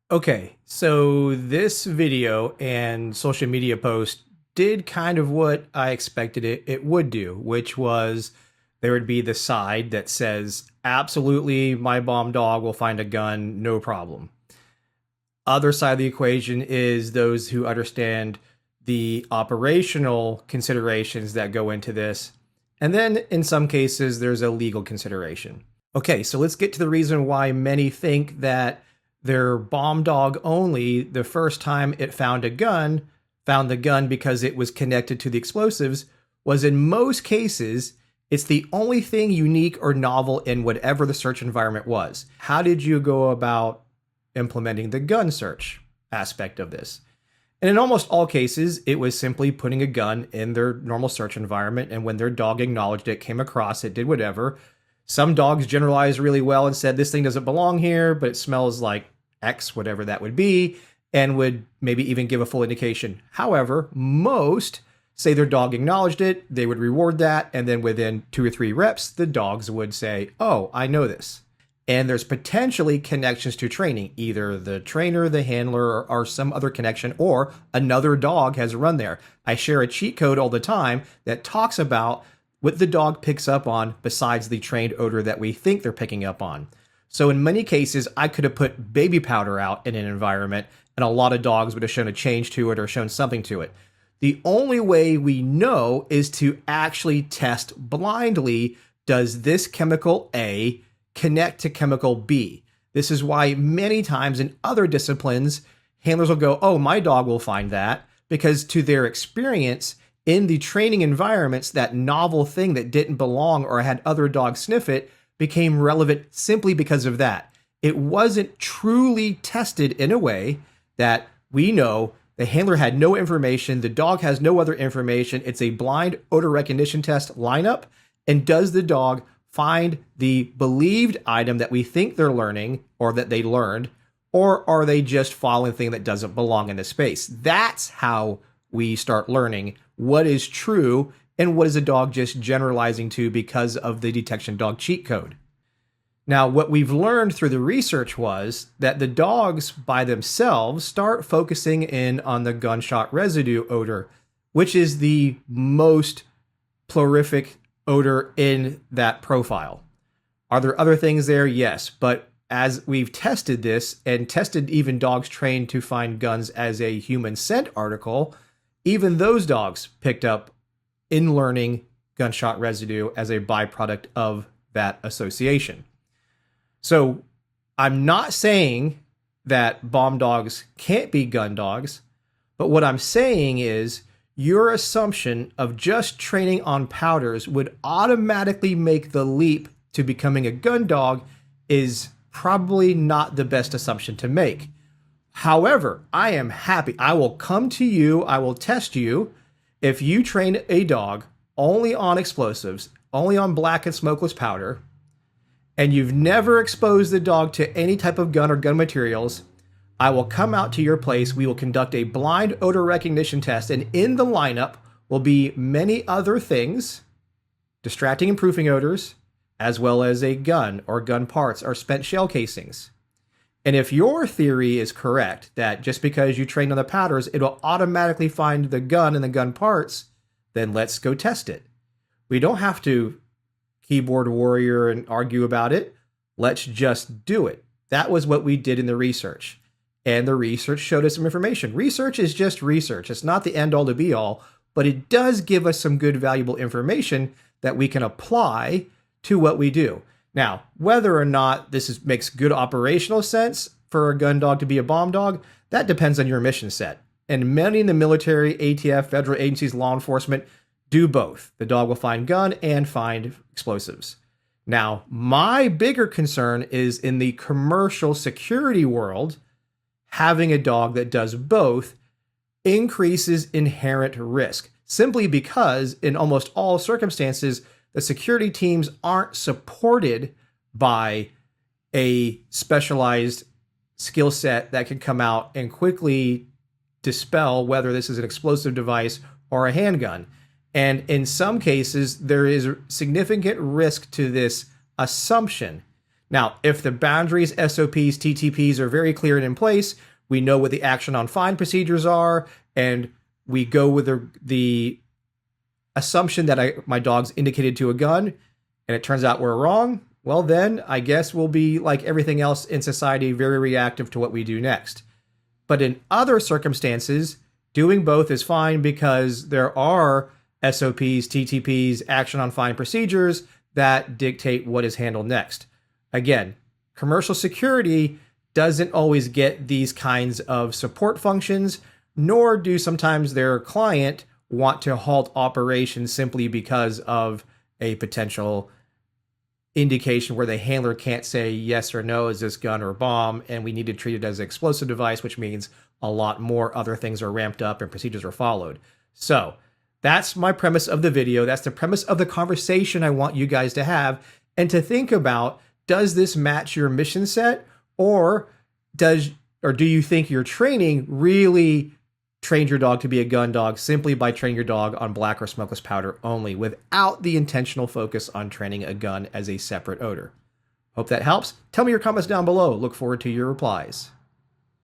Okay, so this video and social media post did kind of what I expected it would do, which was there would be the side that says, absolutely, my bomb dog will find a gun, no problem. Other side of the equation is those who understand the operational considerations that go into this. And then in some cases, there's a legal consideration. Okay, so let's get to the reason why many think that their bomb dog only, the first time it found the gun because it was connected to the explosives, was in most cases, it's the only thing unique or novel in whatever the search environment was. How did you go about implementing the gun search aspect of this? And in almost all cases, it was simply putting a gun in their normal search environment, and when their dog acknowledged it, came across it, did whatever. Some dogs generalized really well and said, this thing doesn't belong here, but it smells like X, whatever that would be, and would maybe even give a full indication. However, most say their dog acknowledged it, they would reward that, and then within 2 or 3 reps, the dogs would say, oh, I know this. And there's potentially connections to training. Either the trainer, the handler, or some other connection, or another dog has run there. I share a cheat code all the time that talks about what the dog picks up on besides the trained odor that we think they're picking up on. So in many cases, I could have put baby powder out in an environment, and a lot of dogs would have shown a change to it or shown something to it. The only way we know is to actually test blindly, does this chemical A connect to chemical B? This is why many times in other disciplines, handlers will go, oh, my dog will find that, because to their experience in the training environments, that novel thing that didn't belong or had other dogs sniff it became relevant simply because of that. It wasn't truly tested in a way that we know the handler had no information, the dog has no other information. It's a blind odor recognition test lineup. And does the dog find the believed item that we think they're learning or that they learned, or are they just following a thing that doesn't belong in the space? That's how we start learning what is true and what is a dog just generalizing to because of the detection dog cheat code. Now, what we've learned through the research was that the dogs by themselves start focusing in on the gunshot residue odor, which is the most prolific odor in that profile. Are there other things there? Yes, but as we've tested this and tested even dogs trained to find guns as a human scent article, even those dogs picked up in learning gunshot residue as a byproduct of that association. So I'm not saying that bomb dogs can't be gun dogs, but what I'm saying is your assumption of just training on powders would automatically make the leap to becoming a gun dog is probably not the best assumption to make. However, I am happy. I will come to you. I will test you. If you train a dog only on explosives, only on black and smokeless powder, and you've never exposed the dog to any type of gun or gun materials, I will come out to your place. We will conduct a blind odor recognition test, and in the lineup will be many other things, distracting and proofing odors, as well as a gun or gun parts or spent shell casings. And if your theory is correct, that just because you train on the powders, it'll automatically find the gun and the gun parts, then let's go test it. We don't have to keyboard warrior and argue about it. Let's just do it. That was what we did in the research. And the research showed us some information. Research is just research. It's not the end all to be all, but it does give us some good, valuable information that we can apply to what we do. Now, whether or not makes good operational sense for a gun dog to be a bomb dog, that depends on your mission set. And many in the military, ATF, federal agencies, law enforcement do both. The dog will find gun and find explosives. Now, my bigger concern is in the commercial security world, having a dog that does both increases inherent risk, simply because in almost all circumstances, the security teams aren't supported by a specialized skill set that can come out and quickly dispel whether this is an explosive device or a handgun. And in some cases, there is significant risk to this assumption. Now, if the boundaries, SOPs, TTPs are very clear and in place, we know what the action on fine procedures are, and we go with the assumption that my dog's indicated to a gun, and it turns out we're wrong, well then, I guess we'll be like everything else in society, very reactive to what we do next. But in other circumstances, doing both is fine because there are SOPs, TTPs, action on fine procedures that dictate what is handled next. Again, commercial security doesn't always get these kinds of support functions, nor do sometimes their client want to halt operations simply because of a potential indication where the handler can't say yes or no, is this gun or bomb, and we need to treat it as an explosive device, which means a lot more other things are ramped up and procedures are followed. So that's my premise of the video. That's the premise of the conversation I want you guys to have and to think about. Does this match your mission set, or do you think your training really trained your dog to be a gun dog simply by training your dog on black or smokeless powder only without the intentional focus on training a gun as a separate odor? Hope that helps. Tell me your comments down below. Look forward to your replies.